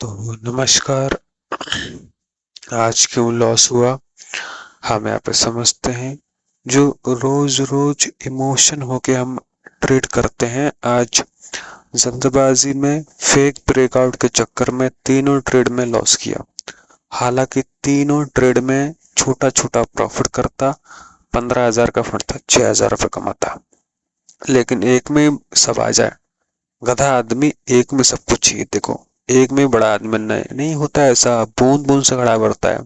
तो नमस्कार। आज क्यों लॉस हुआ हम यहाँ पे समझते हैं। जो रोज रोज इमोशन होके हम ट्रेड करते हैं, आज जल्दबाजी में फेक ब्रेकआउट के चक्कर में तीनों ट्रेड में लॉस किया। हालांकि तीनों ट्रेड में छोटा छोटा प्रॉफिट करता। 15,000 का फंड था, 6,000 रुपये कमाता। लेकिन एक में सब आ जाए, गधा आदमी एक में सब कुछ चाहिए। देखो, एक में बड़ा आदमी नहीं होता, ऐसा बूंद बूंद से घड़ा बढ़ता है।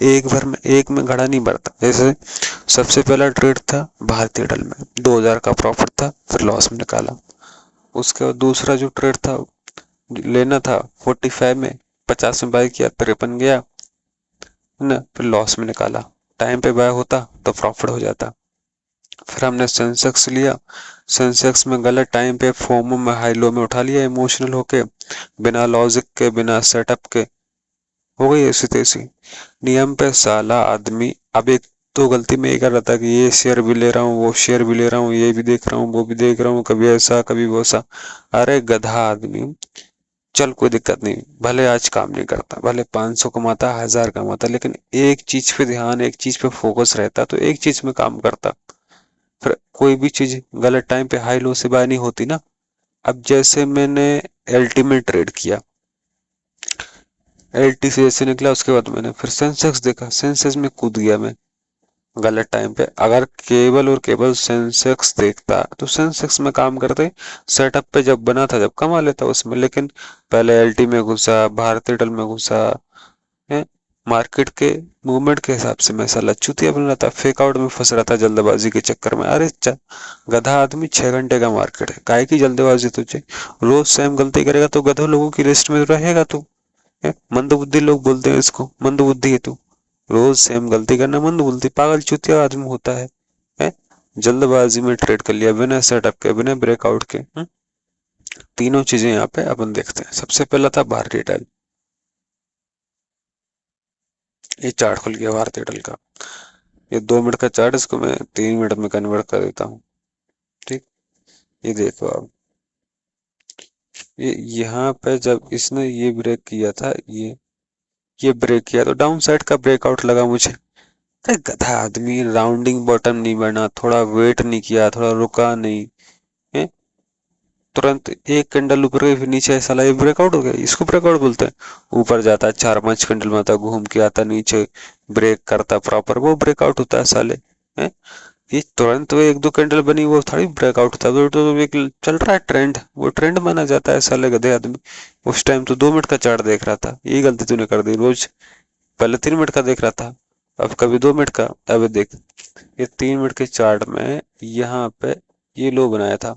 एक भर में एक में घड़ा नहीं बढ़ता। जैसे सबसे पहला ट्रेड था भारतीय एयरटेल में, 2,000 का प्रॉफिट था, फिर लॉस में निकाला। उसके बाद दूसरा जो ट्रेड था, लेना था 45 में, 50 में बाय किया, 53 गया, है ना, फिर लॉस में निकाला। टाइम पे बाय होता तो प्रॉफिट हो जाता। फिर हमने सेंसेक्स लिया, सेंसेक्स में गलत टाइम पे फोमो में हाई लो में उठा लिया, इमोशनल होके, बिना लॉजिक के, बिना सेटअप के। हो गई ऐसी तैसी। नियम पे साला आदमी। अब एक तो गलती में ये कर रहा था कि ये शेयर भी ले रहा हूँ, वो शेयर भी ले रहा हूँ, ये भी देख रहा हूँ, वो भी देख रहा हूँ, कभी ऐसा कभी वैसा। अरे गधा आदमी, चल कोई दिक्कत नहीं, भले आज काम नहीं करता, भले 500 कमाता, 1,000 कमाता, लेकिन एक चीज पे ध्यान, एक चीज पे फोकस रहता तो एक चीज में काम करता। फिर कोई भी चीज गलत टाइम पे हाई लो से बाय नहीं होती ना। अब जैसे मैंने एलटी में ट्रेड किया, एलटी से जैसे निकला, उसके बाद मैंने फिर सेंसेक्स देखा, सेंसेक्स में कूद गया मैं गलत टाइम पे। अगर केवल और केवल सेंसेक्स देखता तो सेंसेक्स में काम करते, सेटअप पे जब बना था जब कमा लेता उसमें। लेकिन पहले एलटी में घुसा, भारतीय एयरटेल में घुसा है, मार्केट के मूवमेंट के हिसाब से मैं साला चूतिया बन रहा था, फेक आउट में फंस रहा था जल्दबाजी के चक्कर में। अरे गधा आदमी, 6 घंटे का मार्केट है, काहे की जल्दबाजी तुझे? रोज सेम गलती करेगा तो गधों लोगों की लिस्ट में रहेगा तू। मंदबुद्धि लोग बोलते हैं इसको, मंदबुद्धि है तू। रोज सेम गलती करना मंदबुद्धि, पागल चूतिया आदमी होता है? जल्दबाजी में ट्रेड कर लिया, बिना सेटअप के, बिना ब्रेकआउट के। तीनों चीजें यहाँ पे अपन देखते हैं। सबसे पहला था भारतीय एयरटेल। ये चार्ट खुल गया भारतीय एयरटेल का। ये 2 मिनट का चार्ट, इसको मैं 3 मिनट में कन्वर्ट कर देता हूँ। ठीक, ये देखो आप। ये यहाँ पे जब इसने ये ब्रेक किया था, ये ब्रेक किया तो डाउन साइड का ब्रेकआउट लगा मुझे। अरे गधा आदमी, राउंडिंग बॉटम नहीं बना, थोड़ा वेट नहीं किया, थोड़ा रुका नहीं है, तुरंत एक कैंडल ऊपर गई फिर नीचे, साला ये ब्रेकआउट हो गया, इसको ब्रेकआउट बोलते हैं। ऊपर जाता है, 4-5 कैंडल में आता, घूम के आता नीचे, ब्रेक करता प्रॉपर, वो ब्रेकआउट होता है साले। है, ये तुरंत वो 1-2 कैंडल बनी, वो थोड़ी ब्रेकआउट था। तो एक चल रहा है ट्रेंड, वो ट्रेंड माना जाता है साले गधे आदमी। उस टाइम तो 2 मिनट का चार्ट देख रहा था, यही गलती तूने कर दी। रोज पहले 3 मिनट का देख रहा था, अब कभी 2 मिनट का। अब देख, ये 3 मिनट के चार्ट में यहाँ पे ये लो बनाया था,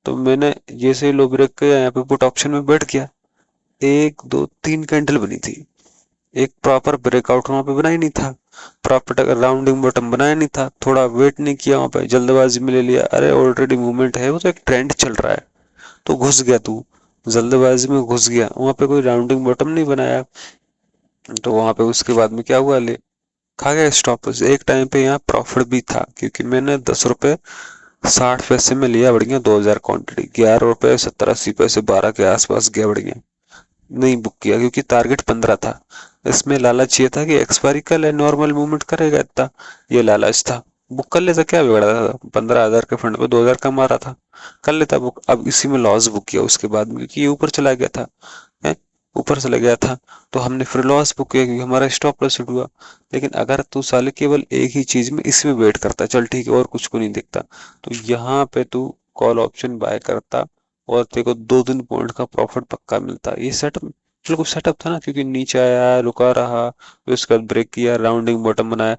तो मैंने जैसे लो ब्रेक किया, यहाँ पे पुट ऑप्शन में बैठ गया। 1-2-3 कैंडल बनी थी, एक प्रॉपर ब्रेकआउट वहां पे बना ही नहीं था, प्रॉपर राउंडिंग बॉटम बनाया नहीं था, थोड़ा वेट नहीं किया, वहां पे जल्दबाजी में ले लिया। अरे ऑलरेडी मूवमेंट है, वो तो एक ट्रेंड चल रहा है, तो घुस गया तू, जल्दबाजी में घुस गया, वहां पे कोई राउंडिंग बॉटम नहीं बनाया। तो वहां पे उसके बाद में क्या हुआ, ले खा गया स्टॉप। एक टाइम पे यहाँ प्रॉफिट भी था, क्योंकि मैंने 10 रुपए 60 पैसे में लिया बढ़िया, 2,000 क्वांटिटी, 11 रुपए 70-80 पैसे, 12 के आसपास गया बढ़िया। नहीं बुक किया क्योंकि टारगेट 15 था। इसमें लालच ये था कि एक्सपायरी कल है, नॉर्मल मूवमेंट करेगा इतना, ये लालच था। बुक कर लेता, क्या बिगड़ा था? 15,000 के फंड पे 2,000 कमा रहा था, कर लेता बुक। अब इसी में लॉस बुक किया उसके बाद में, क्योंकि ये ऊपर चला गया था, है, ऊपर चला गया था, तो हमने फिर लॉस बुक किया क्योंकि हमारा स्टॉप लॉस हिट हुआ। लेकिन अगर तू साले केवल एक ही चीज में, इसमें वेट करता, चल ठीक है और कुछ को नहीं देखता, तो यहाँ पे तू कॉल ऑप्शन बाय करता और तेरे को 2-3 पॉइंट का प्रॉफिट पक्का मिलता। ये सेटअप बिल्कुल सेटअप था ना, क्योंकि नीचे आया, रुका रहा, फिर उसके बाद ब्रेक किया, राउंडिंग बॉटम बनाया।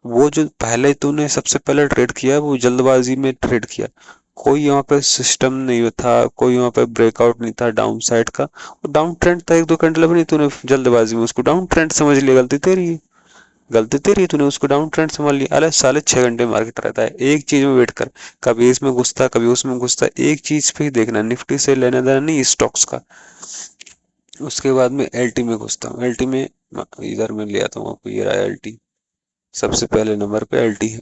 वो जो पहले तूने सबसे पहले ट्रेड किया, वो जल्दबाजी में ट्रेड किया, कोई वहां पे सिस्टम नहीं था, कोई वहां पे ब्रेकआउट नहीं था डाउन साइड का। वो डाउन ट्रेंड था, 1-2 कैंडल बनी, तूने जल्दबाजी में उसको डाउन ट्रेंड समझ लिया। गलती तेरी है, गलती तेरी है, तूने उसको डाउन ट्रेंड समझ लिया। अरे साले 6 घंटे मार्केट रहता है, एक चीज में वेट कर, कभी इसमें घुसता कभी उसमें घुसता, एक चीज पे ही देखना, निफ्टी से लेना देना नहीं, स्टॉक्स का। उसके बाद में एलटी में घुसता हूँ, एलटी में इधर में ले आता हूँ आपको, ये रहा एलटी, सबसे पहले नंबर पे एलटी है।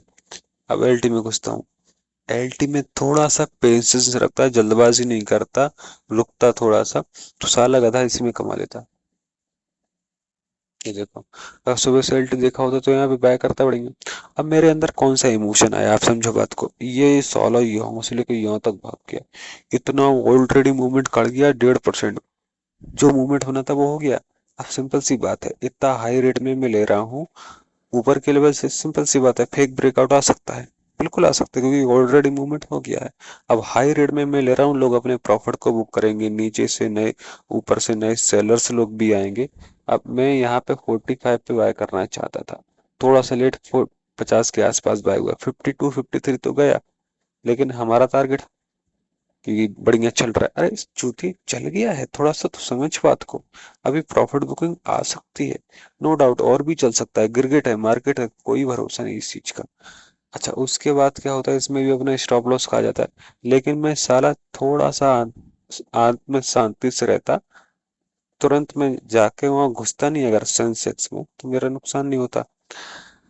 अब एलटी में घुसता हूँ, एलटी में थोड़ा सा पेशेंस रखता है, जल्दबाजी नहीं करता, रुकता थोड़ा सा, तो साला गधा इसी में कमा लेता। ये देखो, अगर सुबह से एल्टी देखा होता तो यहाँ पे बाय करता बढ़ेंगे। अब मेरे अंदर कौन सा इमोशन आया, आप समझो बात को, ये साला यहाँ से लेकर यहाँ तक भाग गया, इतना ऑलरेडी मूवमेंट कर गया 1.5%, जो मूवमेंट होना था वो हो गया। अब सिंपल सी बात है, इतना हाई रेट में मैं ले रहा हूँ ऊपर के लेवल से, सिंपल सी बात है फेक ब्रेकआउट आ सकता है, बिल्कुल आ सकता है, क्योंकि ऑलरेडी मूवमेंट हो गया है। अब हाई रेट में मैं ले रहा हूँ, लोग अपने प्रॉफिट को बुक करेंगे, नीचे से नए, ऊपर से नए सेलर्स लोग भी आएंगे। अब मैं यहाँ पे 45 पे बाय करना चाहता था, थोड़ा सा लेट, 50 के आसपास बाय हुआ, 52 53 तो गया, लेकिन हमारा टारगेट कि बढ़िया चल रहा है, अरे चूती चल गया है, थोड़ा सा तो समझ बात को, अभी प्रॉफिट बुकिंग आ सकती है, नो डाउट और भी चल सकता है, गिरगिट है, मार्केट है, कोई भरोसा नहीं इस चीज का। अच्छा, उसके बाद क्या होता है, इसमें भी अपना स्टॉप लॉस खा जाता है, लेकिन मैं साला थोड़ा सा आत्म शांति से रहता, तुरंत मैं जाके वहां घुसता नहीं, अगर सेंसेक्स में तो मेरा नुकसान नहीं होता।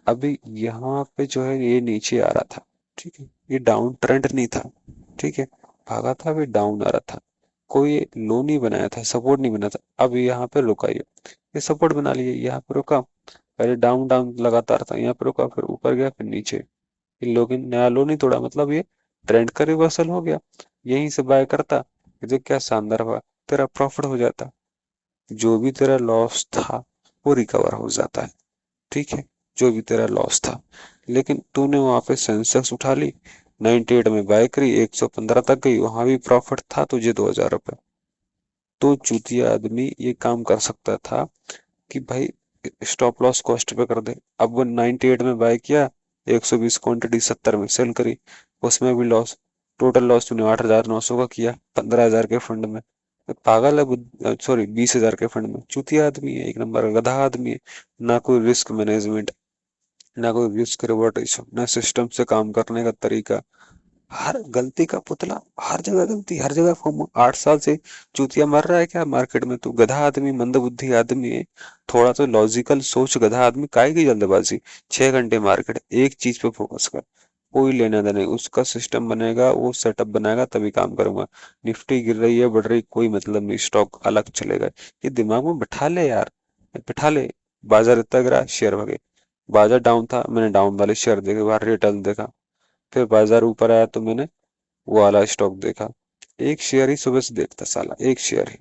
अभी यहाँ पे जो है ये नीचे आ रहा था, ठीक है, ये डाउन ट्रेंड नहीं था, ठीक है, भागा था, अभी डाउन आ रहा था, कोई लो नहीं बनाया था, सपोर्ट नहीं बना था, अब यहाँ पे रुका, ये सपोर्ट बना लिया, यहाँ पे रुका, पहले डाउन डाउन लगातार था, यहाँ पे रुका, फिर ऊपर गया, फिर नीचे, इन लोगों ने नया लो नहीं तोड़ा, मतलब ये ट्रेंड का रिवर्सल हो गया, यहीं से बाय करता, ये देख क्या शानदार हुआ, तेरा प्रॉफिट हो जाता, जो भी तेरा लॉस था वो रिकवर हो जाता है, ठीक है, जो भी तेरा लॉस था, लेकिन तूने वहां पे सेंसेक्स उठा ली, 98 में बाय करी, 115 तक गई, वहां भी प्रॉफिट था तुझे 2000 रुपये, तो चूतिया आदमी ये काम कर सकता था कि भाई स्टॉप लॉस कॉस्ट पे कर दे। अब वो 98 में बाय किया, 120 क्वांटिटी 70 में सेल करी, उसमें भी लॉस, टोटल लॉस तूने 8,900 का किया 15,000 के फंड में, पागल है, सॉरी 20,000 के फंड में, चूतिया आदमी है, एक नंबर का गधा आदमी है, ना कोई रिस्क मैनेजमेंट, ना कोई रिस्क रिवॉर्ड रेशो, ना सिस्टम से काम करने का तरीका, हर गलती का पुतला, हर जगह गलती, हर जगह फोमो, 8 साल से चूतिया मर रहा है क्या मार्केट में, तू गधा आदमी, मंदबुद्धि आदमी है, थोड़ा तो लॉजिकल सोच, गधा आदमी, काहे की जल्दबाजी, 6 घंटे मार्केट, एक चीज पे फोकस कर, कोई लेना देना नहीं, उसका सिस्टम बनेगा, वो सेटअप बनाएगा तभी काम करूंगा, निफ्टी गिर रही है बढ़ रही कोई मतलब नहीं, स्टॉक अलग चलेगा, ये दिमाग में बैठा ले यार, बैठा ले। बाजार इतना गिरा, शेयर भगे, बाजार डाउन था, मैंने डाउन वाले शेयर देखे, बाहर रिटर्न देखा, फिर बाजार ऊपर आया तो मैंने वो वाला स्टॉक देखा, एक शेयर ही सुबह से देखता साला, एक शेयर ही,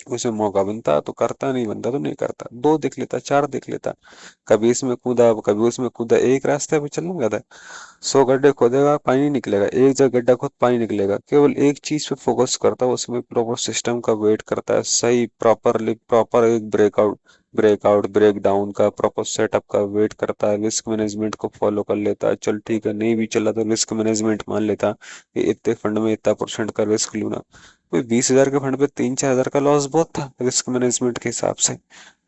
उसे मौका बनता तो करता, नहीं बनता तो नहीं करता, दो देख लेता, चार देख लेता, कभी इसमें कूदा कभी उसमें कूदा, एक रास्ते पे चलना गया था, 100 गड्ढे खोदेगा पानी नहीं निकलेगा, एक जगह गड्ढा खोद पानी निकलेगा, केवल एक चीज पे फोकस करता है, उसमें प्रॉपर सिस्टम का वेट करता है, सही प्रॉपरली, प्रॉपर एक ब्रेकआउट, ब्रेक डाउन का प्रॉपर सेटअप का वेट करता है, रिस्क मैनेजमेंट को फॉलो कर लेता है, चल ठीक है नहीं भी चला तो रिस्क मैनेजमेंट मान लेता कि इतने फंड में इतना परसेंट का रिस्क लूंगा, कोई 20,000 के फंड पे 3-4 हजार का लॉस बहुत था रिस्क मैनेजमेंट के हिसाब से,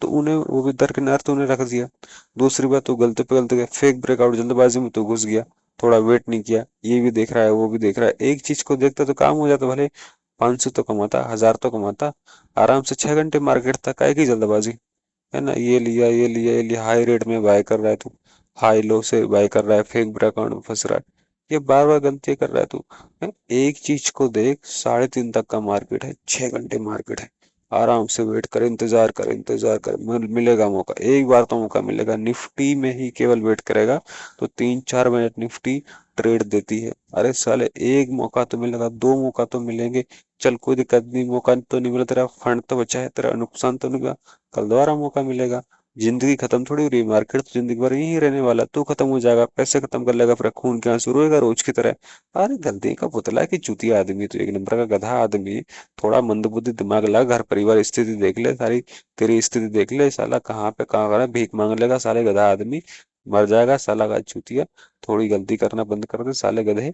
तो उन्हें वो भी दरकिनार तो उन्हें रख दिया। दूसरी बात, तो गलती पे गलती फेक ब्रेकआउट जल्दबाजी में तो घुस गया, थोड़ा वेट नहीं किया, ये भी देख रहा है वो भी देख रहा है, एक चीज को देखता तो काम हो जाता, भले 500 तो कमाता, 1000 तो कमाता, आराम से 6 घंटे मार्केट था, काहे की जल्दबाजी, है ना, ये लिया ये लिया ये लिया, हाई रेट में बाय कर रहा है तू, हाई लो से बाय कर रहा है, फेक ब्रेकआउट में फंस रहा है, ये बार बार गलती कर रहा है तू, हैं? एक चीज को देख, 3:30 तक का मार्केट है, 6 घंटे मार्केट है, आराम से वेट कर, इंतजार कर, इंतजार कर, मिलेगा मौका, एक बार तो मौका मिलेगा, निफ्टी में ही केवल वेट करेगा तो 3-4 मिनट निफ्टी ट्रेड देती है, अरे साले एक मौका तो मिलेगा, दो मौका तो मिलेंगे, चल कोई दिक्कत नहीं, मौका तो नहीं मिला, तेरा फंड तो बचा है, तेरा नुकसान तो नहीं हुआ, कल दोबारा मौका मिलेगा, जिंदगी खत्म थोड़ी हो रही है, मार्केट तो जिंदगी भर यही रहने वाला, तू खत्म हो जाएगा, पैसे खत्म कर लेगा, फिर खून के आंसू रोएगा रोज की तरह, अरे गलती का पुतला है कि चूतिया आदमी, तो एक नंबर का गधा आदमी, थोड़ा मंदबुद्धि दिमाग लगा, घर परिवार स्थिति देख ले सारी, तेरी स्थिति देख ले साला, कहाँ पे कहाँ कर भीख मांग लेगा साले, गधा आदमी, मर जाएगा साला का चूतिया, थोड़ी गलती करना बंद कर दे साले गधे।